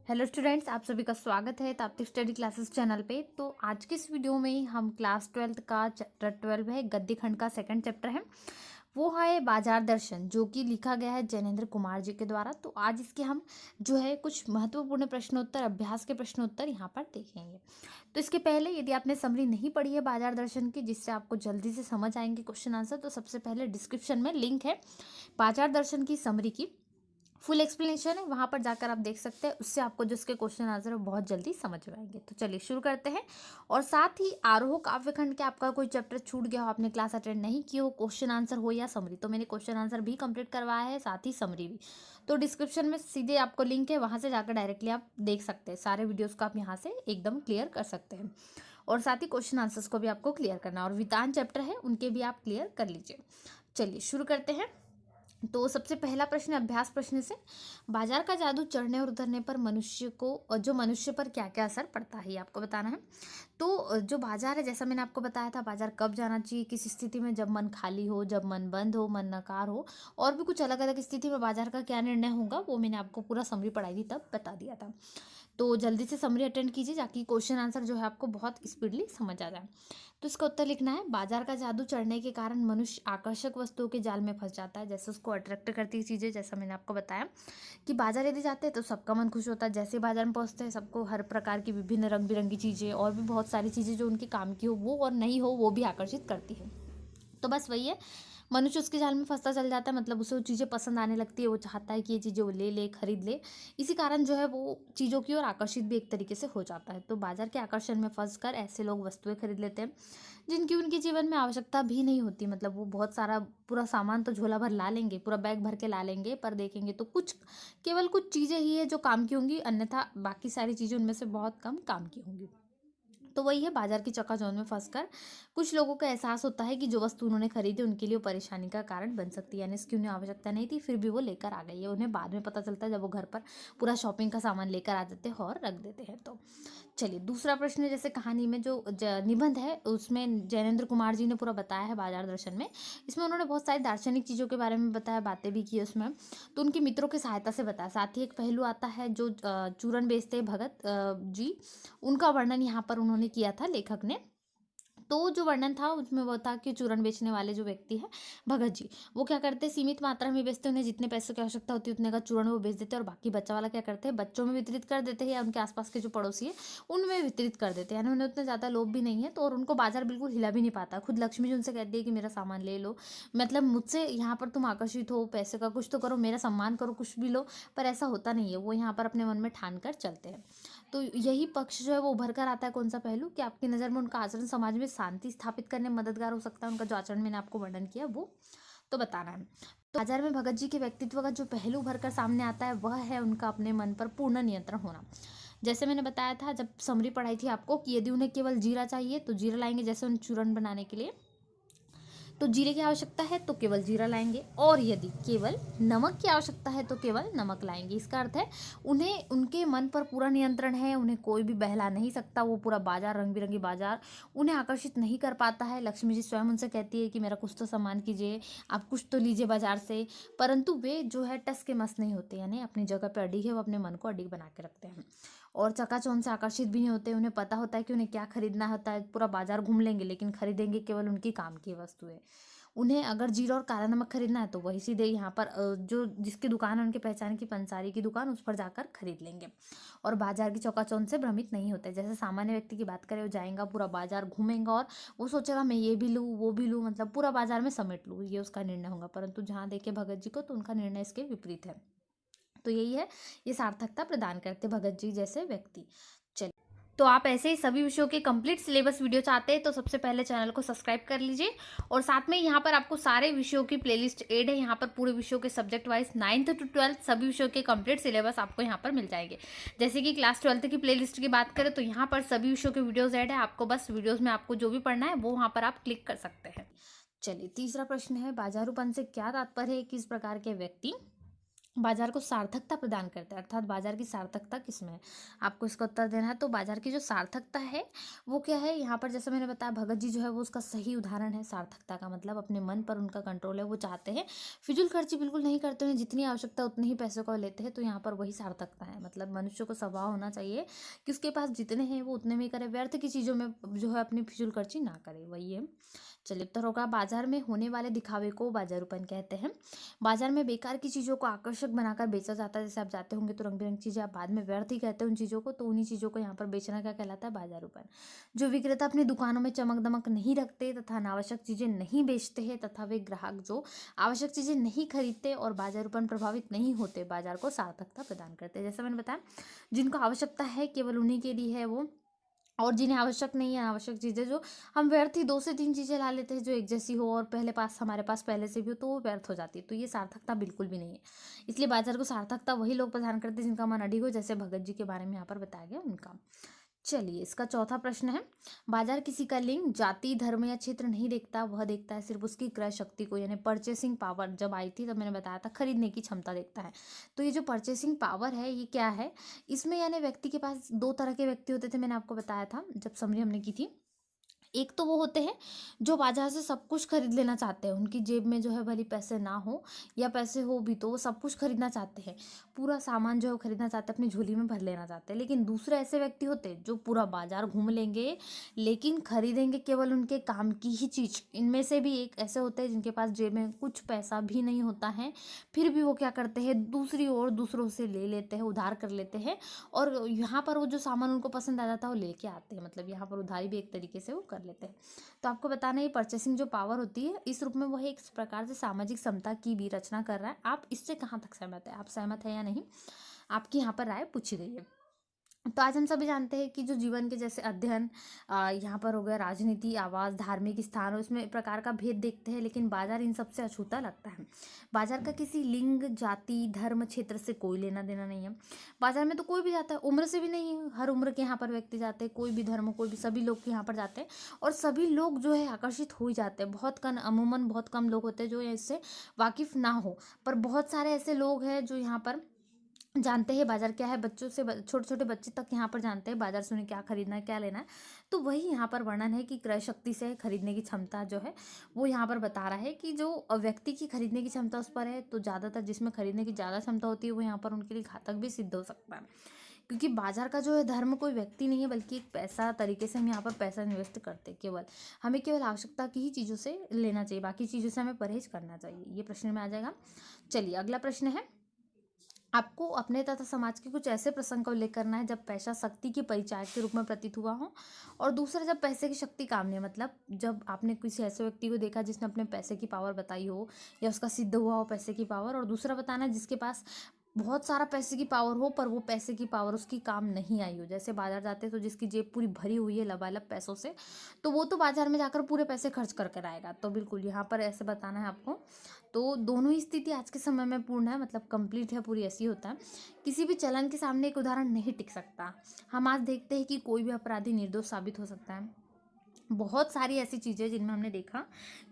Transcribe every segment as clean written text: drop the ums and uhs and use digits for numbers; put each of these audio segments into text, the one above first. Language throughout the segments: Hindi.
हेलो स्टूडेंट्स, आप सभी का स्वागत है ताप्ती स्टडी क्लासेस चैनल पे। तो आज की इस वीडियो में हम क्लास 12th का चैप्टर 12 है, गद्य खंड का सेकंड चैप्टर है। वो है बाजार दर्शन, जो कि लिखा गया है जैनेन्द्र कुमार जी के द्वारा। तो आज इसके हम जो है कुछ महत्वपूर्ण प्रश्नोत्तर, अभ्यास के प्रश्नोत्तर यहाँ पर देखेंगे। तो इसके पहले यदि आपने समरी नहीं पढ़ी है बाजार दर्शन की, जिससे आपको जल्दी से समझ आएंगे क्वेश्चन आंसर, तो सबसे पहले डिस्क्रिप्शन में लिंक है बाजार दर्शन की समरी की, फुल एक्सप्लेनेशन है, वहां पर जाकर आप देख सकते हैं। उससे आपको जो इसके क्वेश्चन आंसर है बहुत जल्दी समझ में आएंगे। तो चलिए शुरू करते हैं। और साथ ही आरोह काव्यखंड के आपका कोई चैप्टर छूट गया हो, आपने क्लास अटेंड नहीं की हो, क्वेश्चन आंसर हो या समरी, तो मैंने क्वेश्चन आंसर भी कंप्लीट करवाया है, साथ ही समरी भी। तो डिस्क्रिप्शन में सीधे आपको लिंक है, वहां से जाकर डायरेक्टली आप देख सकते हैं। सारे वीडियोज को आप यहाँ से एकदम क्लियर कर सकते हैं। और साथ ही क्वेश्चन आंसर्स को भी आपको क्लियर करना, और वितान चैप्टर है उनके भी आप क्लियर कर लीजिए। चलिए शुरू करते हैं। तो सबसे पहला प्रश्न अभ्यास प्रश्न से, बाजार का जादू चढ़ने और उतरने पर मनुष्य को, जो मनुष्य पर क्या क्या असर पड़ता है, ये आपको बताना है। तो जो बाजार है, जैसा मैंने आपको बताया था, बाजार कब जाना चाहिए, किस स्थिति में, जब मन खाली हो, जब मन बंद हो, मन नकार हो, और भी कुछ अलग अलग स्थिति में बाजार का क्या निर्णय होगा, वो मैंने आपको पूरा समरी पढ़ाई थी तब बता दिया था। तो जल्दी से समरी अटेंड कीजिए, ताकि क्वेश्चन आंसर जो है आपको बहुत स्पीडली समझ आ जाए। तो इसका उत्तर लिखना है, बाजार का जादू चढ़ने के कारण मनुष्य आकर्षक वस्तुओं के जाल में फंस जाता है, जैसे उसको अट्रैक्ट करती है चीज़ें। जैसा मैंने आपको बताया कि बाजार यदि जाते हैं तो सबका मन खुश होता है, जैसे ही बाजार में पहुंचते हैं सबको हर प्रकार की विभिन्न रंग बिरंगी चीज़ें और भी बहुत सारी चीज़ें जो उनके काम की हो वो और नहीं हो वो भी आकर्षित करती है। तो बस वही है, मनुष्य उसके जाल में फंसता चल जाता है, मतलब उसे वो चीज़ें पसंद आने लगती है, वो चाहता है कि ये चीज़ें वो ले ले, खरीद ले। इसी कारण जो है वो चीज़ों की ओर आकर्षित भी एक तरीके से हो जाता है। तो बाजार के आकर्षण में फंस कर ऐसे लोग वस्तुएं खरीद लेते हैं जिनकी उनके जीवन में आवश्यकता भी नहीं होती। मतलब वो बहुत सारा पूरा सामान तो झोला भर ला लेंगे, पूरा बैग भर के ला लेंगे, पर देखेंगे तो कुछ, केवल कुछ चीज़ें ही है जो काम की होंगी, अन्यथा बाकी सारी चीज़ें उनमें से बहुत कम काम की होंगी। तो वही है, बाजार की चकाचौंध में फंसकर कुछ लोगों को एहसास होता है कि जो वस्तु उन्होंने खरीदी उनके लिए वो परेशानी का कारण बन सकती है, यानी इसकी उन्हें आवश्यकता नहीं थी, फिर भी वो लेकर आ गई है। उन्हें बाद में पता चलता है जब वो घर पर पूरा शॉपिंग का सामान लेकर आ जाते हैं और रख देते हैं। तो चलिए दूसरा प्रश्न, जैसे कहानी में जो निबंध है उसमें जैनेन्द्र कुमार जी ने पूरा बताया है बाजार दर्शन में। इसमें उन्होंने बहुत सारी दार्शनिक चीज़ों के बारे में बताया, बातें भी की उसमें। तो उनके मित्रों की सहायता से बताया। साथ ही एक पहलू आता है जो चूरन बेचते हैं भगत जी, उनका वर्णन यहाँ पर उन्होंने किया था लेखक ने। तो जो वर्णन था उसमें वो था कि चूरन बेचने वाले जो व्यक्ति है भगत जी, वो क्या करते हैं, सीमित मात्रा में बेचते हैं, उन्हें जितने पैसों की आवश्यकता होती है उतने का चूरन वो बेच देते हैं, और बाकी बच्चा वाला क्या करते हैं, बच्चों में वितरित कर देते हैं या उनके आसपास के जो पड़ोसी है उनमें वितरित कर देते हैं। यानी उन्हें उतना ज़्यादा लोभ भी नहीं है, तो और उनको बाजार बिल्कुल हिला भी नहीं पाता। खुद लक्ष्मी जी उनसे कहती है कि मेरा सामान ले लो, मतलब मुझसे यहाँ पर तुम आकर्षित हो, पैसे का कुछ तो करो, मेरा सम्मान करो, कुछ भी लो। पर ऐसा होता नहीं है, वो यहाँ पर अपने मन में ठान कर चलते हैं। तो यही पक्ष जो है वो उभर कर आता है, कौन सा पहलू, कि आपकी नज़र में उनका आचरण समाज में शांति स्थापित करने में मददगार हो सकता है। उनका जो आचरण मैंने आपको वर्णन किया वो तो बताना है। तो बाजार में भगत जी के व्यक्तित्व का जो पहलू उभर कर सामने आता है वह है उनका अपने मन पर पूर्ण नियंत्रण होना। जैसे मैंने बताया था जब समरी पढ़ाई थी आपको, कि यदि उन्हें केवल जीरा चाहिए तो जीरा लाएंगे, जैसे उन चूरन बनाने के लिए तो जीरे की आवश्यकता है तो केवल जीरा लाएंगे, और यदि केवल नमक की आवश्यकता है तो केवल नमक लाएंगे। इसका अर्थ है उन्हें उनके मन पर पूरा नियंत्रण है, उन्हें कोई भी बहला नहीं सकता। वो पूरा बाजार, रंग बिरंगी बाजार उन्हें आकर्षित नहीं कर पाता है। लक्ष्मी जी स्वयं उनसे कहती है कि मेरा कुछ तो सामान कीजिए, आप कुछ तो लीजिए बाजार से, परंतु वे जो है टस के मस नहीं होते, यानी अपनी जगह पर अडिग है, वो अपने मन को अडिग बना के रखते हैं और चकाचौंध से आकर्षित भी नहीं होते। उन्हें पता होता है कि उन्हें क्या खरीदना होता है, पूरा बाजार घूम लेंगे लेकिन खरीदेंगे केवल उनकी काम की वस्तुएं। उन्हें अगर जीरा और काला नमक खरीदना है तो वही सीधे यहाँ पर जो जिसकी दुकान है उनके पहचान की, पंसारी की दुकान, उस पर जाकर खरीद लेंगे, और बाजार की चौकाचौंध से भ्रमित नहीं होते। जैसे सामान्य व्यक्ति की बात करें, वो जाएगा पूरा बाजार घूमेगा और वो सोचेगा मैं ये भी लूँ वो भी लूँ, मतलब पूरा बाजार में समेट लूँ, ये उसका निर्णय होगा। परंतु जहाँ देखे भगत जी को तो उनका निर्णय इसके विपरीत है। तो यही है, ये सार्थकता प्रदान करते भगत जी जैसे व्यक्ति। चलिए, तो आप ऐसे ही सभी विषयों के कंप्लीट सिलेबस वीडियो चाहते हैं तो सबसे पहले चैनल को सब्सक्राइब कर लीजिए, और साथ में यहाँ पर आपको सारे विषयों की प्लेलिस्ट ऐड है। यहाँ पर पूरे विषयों के subject wise 9th to 12th सभी विषयों के कंप्लीट सिलेबस आपको यहाँ पर मिल जाएंगे। जैसे कि क्लास 12th की प्लेलिस्ट की बात करें तो यहाँ पर सभी विषयों के वीडियोज ऐड है, आपको बस वीडियोज में आपको जो भी पढ़ना है वो वहाँ पर आप क्लिक कर सकते हैं। चलिए तीसरा प्रश्न है, बाजारूपन से क्या तात्पर्य है, किस प्रकार के व्यक्ति बाजार को सार्थकता प्रदान करते हैं, अर्थात बाजार की सार्थकता किसमें है, आपको इसका उत्तर देना है। तो बाजार की जो सार्थकता है वो क्या है, यहाँ पर जैसे मैंने बताया भगत जी जो है वो उसका सही उदाहरण है। सार्थकता का मतलब अपने मन पर उनका कंट्रोल है, वो चाहते हैं फिजूल खर्ची बिल्कुल नहीं करते हैं, जितनी आवश्यकता उतने ही पैसों को लेते हैं। तो यहाँ पर वही सार्थकता है, मतलब मनुष्य को स्वभाव होना चाहिए कि उसके पास जितने हैं वो उतने में ही करे, व्यर्थ की चीज़ों में जो है अपनी फिजूल खर्ची ना करे, वही है। चलिए उत्तर होगा बाजार में होने वाले दिखावे को बाजारूपन कहते हैं। बाजार में बेकार की चीज़ों को आकर्षक बनाकर बेचा जाता है। जैसे आप जाते होंगे तो रंग बिरंगी चीज़ें आप बाद में व्यर्थ ही कहते हैं उन चीज़ों को, तो उन्हीं चीज़ों को यहाँ पर बेचना क्या कहलाता है, बाजारूपन। जो विक्रेता अपनी दुकानों में चमक दमक नहीं रखते तथा अनावश्यक चीज़ें नहीं बेचते हैं तथा वे ग्राहक जो आवश्यक चीज़ें नहीं खरीदते और बाजारूपन प्रभावित नहीं होते, बाजार को सार्थकता प्रदान करते हैं। जैसे मैंने बताया जिनको आवश्यकता है केवल उन्हीं के लिए है वो, और जिन्हें आवश्यक नहीं है, आवश्यक चीज़ें जो हम व्यर्थ ही 2 से 3 चीज़ें ला लेते हैं जो एक जैसी हो और पहले पास हमारे पास पहले से भी हो, तो वो व्यर्थ हो जाती है। तो ये सार्थकता बिल्कुल भी नहीं है। इसलिए बाजार को सार्थकता वही लोग प्रदान करते हैं जिनका मन अडिग हो, जैसे भगत जी के बारे में यहाँ पर बताया गया उनका। चलिए इसका चौथा प्रश्न है, बाजार किसी का लिंग, जाति, धर्म या क्षेत्र नहीं देखता, वह देखता है सिर्फ उसकी क्रय शक्ति को, यानी परचेसिंग पावर। जब आई थी तब मैंने बताया था खरीदने की क्षमता देखता है। तो ये जो परचेसिंग पावर है ये क्या है, इसमें यानी व्यक्ति के पास 2 तरह के व्यक्ति होते थे, मैंने आपको बताया था जब समरी हमने की थी। एक तो वो होते हैं जो बाजार से सब कुछ खरीद लेना चाहते हैं, उनकी जेब में जो है भले पैसे ना हो या पैसे हो भी तो वो सब कुछ खरीदना चाहते हैं, पूरा सामान जो है वो खरीदना चाहते हैं, अपनी झोली में भर लेना चाहते हैं। लेकिन दूसरे ऐसे व्यक्ति होते हैं जो पूरा बाजार घूम लेंगे लेकिन खरीदेंगे केवल उनके काम की ही चीज़। इनमें से भी एक ऐसे होते हैं जिनके पास जेब में कुछ पैसा भी नहीं होता है, फिर भी वो क्या करते हैं दूसरी ओर दूसरों से ले लेते हैं, उधार कर लेते हैं, और यहाँ पर वो जो सामान उनको पसंद आ जाता है वो लेके आते हैं, मतलब यहाँ पर उधारी भी एक तरीके से वो कर लेते हैं। तो आपको बताना ये परचेसिंग जो पावर होती है इस रूप में वह एक प्रकार से सामाजिक समता की भी रचना कर रहा है। आप इससे कहाँ तक सहमत है, आप सहमत है या नहीं, आपकी यहाँ पर राय पूछी गई है। तो आज हम सभी जानते हैं कि जो जीवन के जैसे अध्ययन, यहाँ पर हो गया राजनीति, आवास, धार्मिक स्थान, और इसमें प्रकार का भेद देखते हैं, लेकिन बाजार इन सबसे अछूता लगता है। बाजार का किसी लिंग, जाति, धर्म, क्षेत्र से कोई लेना देना नहीं है। बाजार में तो कोई भी जाता है, उम्र से भी नहीं है, हर उम्र के यहाँ पर व्यक्ति जाते हैं, कोई भी धर्म, कोई भी, सभी लोग यहाँ पर जाते हैं और सभी लोग जो है आकर्षित हो ही जाते हैं। बहुत कम, अमूमन बहुत कम लोग होते हैं जो इससे वाकिफ ना हो, पर बहुत सारे ऐसे लोग हैं जो यहाँ पर जानते हैं बाजार क्या है, बच्चों से छोटे छोटे बच्चे तक यहाँ पर जानते हैं बाजार से उन्हें क्या खरीदना है, क्या लेना है। तो वही यहाँ पर वर्णन है कि क्रय शक्ति से खरीदने की क्षमता जो है वो यहाँ पर बता रहा है कि जो व्यक्ति की खरीदने की क्षमता उस पर है, तो ज़्यादातर जिसमें खरीदने की ज़्यादा क्षमता होती है वो यहाँ पर उनके लिए घातक भी सिद्ध हो सकता है। क्योंकि बाजार का जो है धर्म कोई व्यक्ति नहीं है बल्कि एक पैसा तरीके से हम यहाँ पर पैसा इन्वेस्ट करते हैं। केवल हमें केवल आवश्यकता की ही चीज़ों से लेना चाहिए, बाकी चीज़ों से हमें परहेज करना चाहिए, ये प्रश्न में आ जाएगा। चलिए अगला प्रश्न है, आपको अपने तथा समाज के कुछ ऐसे प्रसंग का उल्लेख करना है जब पैसा शक्ति की परिचायक के रूप में प्रतीत हुआ हो, और दूसरा जब पैसे की शक्ति काम नहीं, मतलब जब आपने किसी ऐसे व्यक्ति को देखा जिसने अपने पैसे की पावर बताई हो या उसका सिद्ध हुआ हो पैसे की पावर, और दूसरा बताना है जिसके पास बहुत सारा पैसे की पावर हो पर वो पैसे की पावर उसकी काम नहीं आई हो। जैसे बाजार जाते हैं तो जिसकी जेब पूरी भरी हुई है लबालब पैसों से, तो वो तो बाजार में जाकर पूरे पैसे खर्च कर कर आएगा। तो बिल्कुल यहाँ पर ऐसे बताना है आपको। तो दोनों ही स्थिति आज के समय में पूर्ण है, मतलब कंप्लीट है, पूरी ऐसी होता है। किसी भी चलन के सामने एक उदाहरण नहीं टिक सकता। हम आज देखते हैं कि कोई भी अपराधी निर्दोष साबित हो सकता है। बहुत सारी ऐसी चीज़ें जिनमें हमने देखा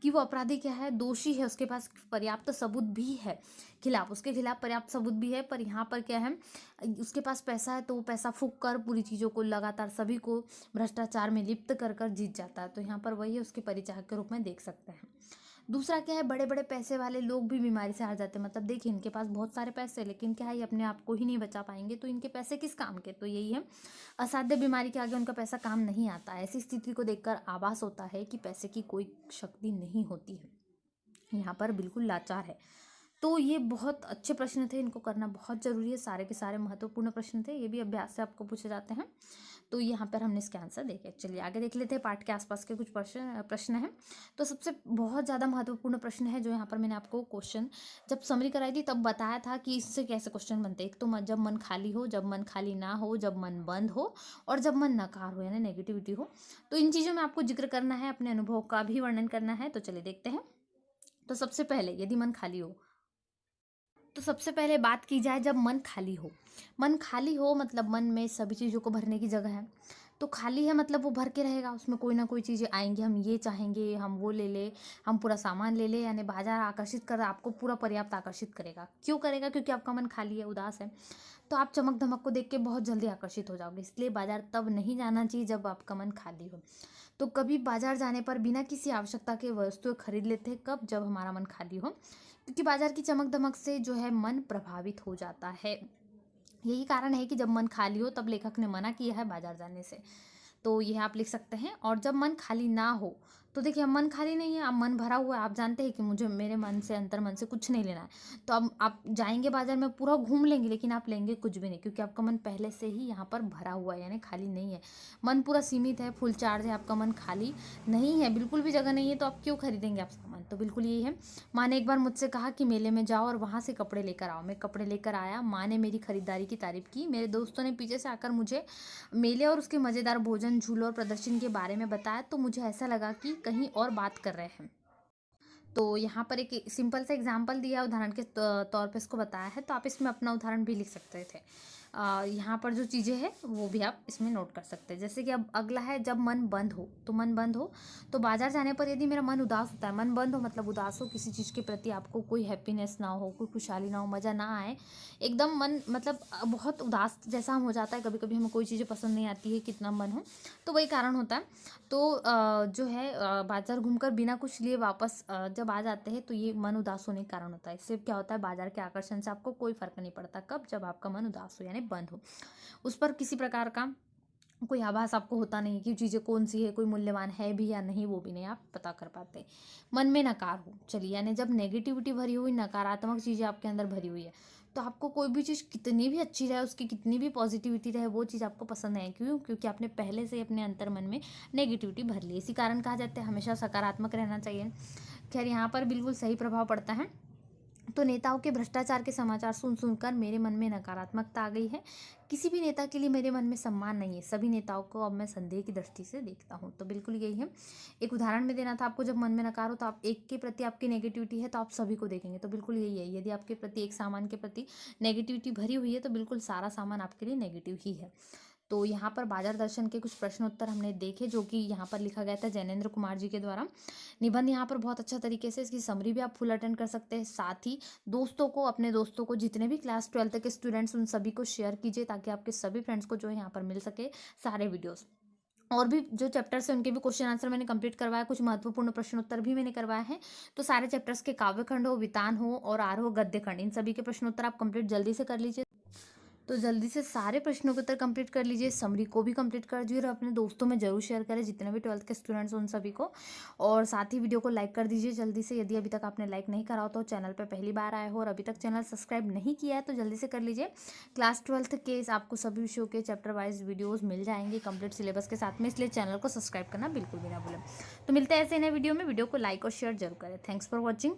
कि वो अपराधी क्या है, दोषी है, उसके पास पर्याप्त सबूत भी है, खिलाफ उसके खिलाफ पर्याप्त सबूत भी है, पर यहाँ पर क्या है, उसके पास पैसा है तो वो पैसा फूंक कर पूरी चीज़ों को लगातार सभी को भ्रष्टाचार में लिप्त कर कर जीत जाता है। तो यहाँ पर वही उसके परिचायक के रूप में देख सकते हैं। दूसरा क्या है, बड़े बड़े पैसे वाले लोग भी बीमारी से हार जाते हैं, मतलब देखिए इनके पास बहुत सारे पैसे लेकिन क्या है ये अपने आप को ही नहीं बचा पाएंगे, तो इनके पैसे किस काम के, तो यही है असाध्य बीमारी के आगे उनका पैसा काम नहीं आता। ऐसी स्थिति को देखकर आभास होता है कि पैसे की कोई शक्ति नहीं होती है, यहाँ पर बिल्कुल लाचार है। तो ये बहुत अच्छे प्रश्न थे, इनको करना बहुत जरूरी है, सारे के सारे महत्वपूर्ण प्रश्न थे, ये भी अभ्यास से आपको पूछे जाते हैं। तो यहाँ पर हमने इसके आंसर देखे। चलिए आगे देख लेते हैं, पाठ के आसपास के कुछ प्रश्न हैं। तो सबसे बहुत ज़्यादा महत्वपूर्ण प्रश्न है जो यहाँ पर मैंने आपको क्वेश्चन जब समरी कराई थी तब बताया था कि इससे कैसे क्वेश्चन बनते हैं। एक तो जब मन खाली हो, जब मन खाली ना हो, जब मन बंद हो, और जब मन नकार हो यानी नेगेटिविटी हो। तो इन चीज़ों में आपको जिक्र करना है, अपने अनुभव का भी वर्णन करना है। तो चलिए देखते हैं। तो सबसे पहले यदि मन खाली हो, तो सबसे पहले बात की जाए जब मन खाली हो। मन खाली हो मतलब मन में सभी चीज़ों को भरने की जगह है, तो खाली है मतलब वो भर के रहेगा, उसमें कोई ना कोई चीज़ें आएंगी, हम ये चाहेंगे, हम वो ले ले, हम पूरा सामान ले ले, यानी बाजार आकर्षित कर आपको पूरा पर्याप्त आकर्षित करेगा। क्यों करेगा? क्योंकि आपका मन खाली है, उदास है, तो आप चमक धमक को देख के बहुत जल्दी आकर्षित हो जाओगे। इसलिए बाजार तब नहीं जाना चाहिए जब आपका मन खाली हो। तो कभी बाजार जाने पर बिना किसी आवश्यकता के वस्तुएं खरीद लेते हैं, कब? जब हमारा मन खाली हो, क्योंकि बाजार की चमक धमक से जो है मन प्रभावित हो जाता है। यही कारण है कि जब मन खाली हो तब लेखक ने मना किया है बाजार जाने से। तो यह आप लिख सकते हैं। और जब मन खाली ना हो, तो देखिए अब मन खाली नहीं है, अब मन भरा हुआ है, आप जानते हैं कि मुझे मेरे मन से, अंतर मन से कुछ नहीं लेना है, तो अब आप जाएंगे बाजार में, पूरा घूम लेंगे, लेकिन आप लेंगे कुछ भी नहीं, क्योंकि आपका मन पहले से ही यहाँ पर भरा हुआ है, यानी खाली नहीं है। मन पूरा सीमित है, फुल चार्ज है, आपका मन खाली नहीं है, बिल्कुल भी जगह नहीं है, तो आप क्यों खरीदेंगे आप सामान? तो बिल्कुल यही है। माँ ने एक बार मुझसे कहा कि मेले में जाओ और वहाँ से कपड़े लेकर आओ। मैं कपड़े लेकर आया, माँ ने मेरी खरीदारी की तारीफ की। मेरे दोस्तों ने पीछे से आकर मुझे मेले और उसके मज़ेदार भोजन, झूलों और प्रदर्शन के बारे में बताया, तो मुझे ऐसा लगा कि कहीं और बात कर रहे हैं। तो यहाँ पर एक सिंपल सा एग्जाम्पल दिया, उदाहरण के तौर पे इसको बताया है, तो आप इसमें अपना उदाहरण भी लिख सकते थे। यहाँ पर जो चीज़ें हैं वो भी आप इसमें नोट कर सकते हैं। जैसे कि अब अगला है, जब मन बंद हो, तो मन बंद हो, तो बाजार जाने पर यदि मेरा मन उदास होता है, मन बंद हो मतलब उदास हो, किसी चीज़ के प्रति आपको कोई हैप्पीनेस ना हो, कोई खुशहाली ना हो, मज़ा ना आए, एकदम मन मतलब बहुत उदास जैसा हम हो जाता है, कभी कभी हमें कोई चीज़ें पसंद नहीं आती है, कितना मन हो, तो वही कारण होता है। तो जो है बाजार घूमकर बिना कुछ लिए वापस जब आ जाते हैं, तो ये मन उदास होने के कारण होता है। इससे क्या होता है, बाजार के आकर्षण से आपको कोई फर्क नहीं पड़ता। कब? जब आपका मन उदास हो, यानी बंद हो, उस पर किसी प्रकार का कोई आभास आपको होता नहीं कि चीज़ें कौन सी है, कोई मूल्यवान है भी या नहीं, वो भी नहीं आप पता कर पाते। मन में नकार हो, चलिए, यानी जब नेगेटिविटी भरी हुई, नकारात्मक चीज़ें आपके अंदर भरी हुई है, तो आपको कोई भी चीज़ कितनी भी अच्छी रहे, उसकी कितनी भी पॉजिटिविटी रहे, वो चीज़ आपको पसंद नहीं है। क्यों? क्योंकि आपने पहले से ही अपने अंतर मन में नेगेटिविटी भर ली। इसी कारण कहा जाता है हमेशा सकारात्मक रहना चाहिए। खैर यहाँ पर बिल्कुल सही प्रभाव पड़ता है। तो नेताओं के भ्रष्टाचार के समाचार सुन सुनकर मेरे मन में नकारात्मकता आ गई है। किसी भी नेता के लिए मेरे मन में सम्मान नहीं है। सभी नेताओं को अब मैं संदेह की दृष्टि से देखता हूँ। तो बिल्कुल यही है। एक उदाहरण में देना था आपको, जब मन में नकार हो तो आप एक के प्रति आपकी नेगेटिविटी है, तो आप सभी को देखेंगे। तो बिल्कुल यही है, यदि आपके प्रति, एक सामान के प्रति नेगेटिविटी भरी हुई है, तो बिल्कुल सारा सामान आपके लिए नेगेटिव ही है। तो यहाँ पर बाजार दर्शन के कुछ प्रश्न उत्तर हमने देखे, जो कि यहाँ पर लिखा गया था जैनेन्द्र कुमार जी के द्वारा। निबंध यहाँ पर बहुत अच्छा तरीके से, इसकी समरी भी आप फुल अटेंड कर सकते हैं। साथ ही दोस्तों को, अपने दोस्तों को, जितने भी क्लास 12 के स्टूडेंट्स, उन सभी को शेयर कीजिए, ताकि आपके सभी फ्रेंड्स को जो है यहाँ पर मिल सके सारे वीडियोस। और भी जो चैप्टर्स हैं उनके भी क्वेश्चन आंसर मैंने कंप्लीट करवाया, कुछ महत्वपूर्ण प्रश्न उत्तर भी मैंने करवाया है। तो सारे चैप्टर्स के काव्य खंड हो, वितान हो और आर हो, गद्य खंड, इन सभी के प्रश्न उत्तर आप कंप्लीट जल्दी से कर लीजिए। तो जल्दी से सारे प्रश्नों के उत्तर कंप्लीट कर लीजिए, समरी को भी कंप्लीट कर दीजिए और अपने दोस्तों में जरूर शेयर करें, जितने भी 12th के स्टूडेंट्स उन सभी को। और साथ ही वीडियो को लाइक कर दीजिए जल्दी से, यदि अभी तक आपने लाइक नहीं करा हो तो चैनल पर पहली बार आए हो और अभी तक चैनल सब्सक्राइब नहीं किया है तो जल्दी से कर लीजिए। क्लास 12th के आपको सभी विषयों के चैप्टर वाइज वीडियोज़ मिल जाएंगे कंप्लीट सिलेबस के साथ में, इसलिए चैनल को सब्सक्राइब करना बिल्कुल भी ना भूलें। तो मिलते हैं ऐसे नए वीडियो में, वीडियो को लाइक और शेयर जरूर करें। Thanks for watching.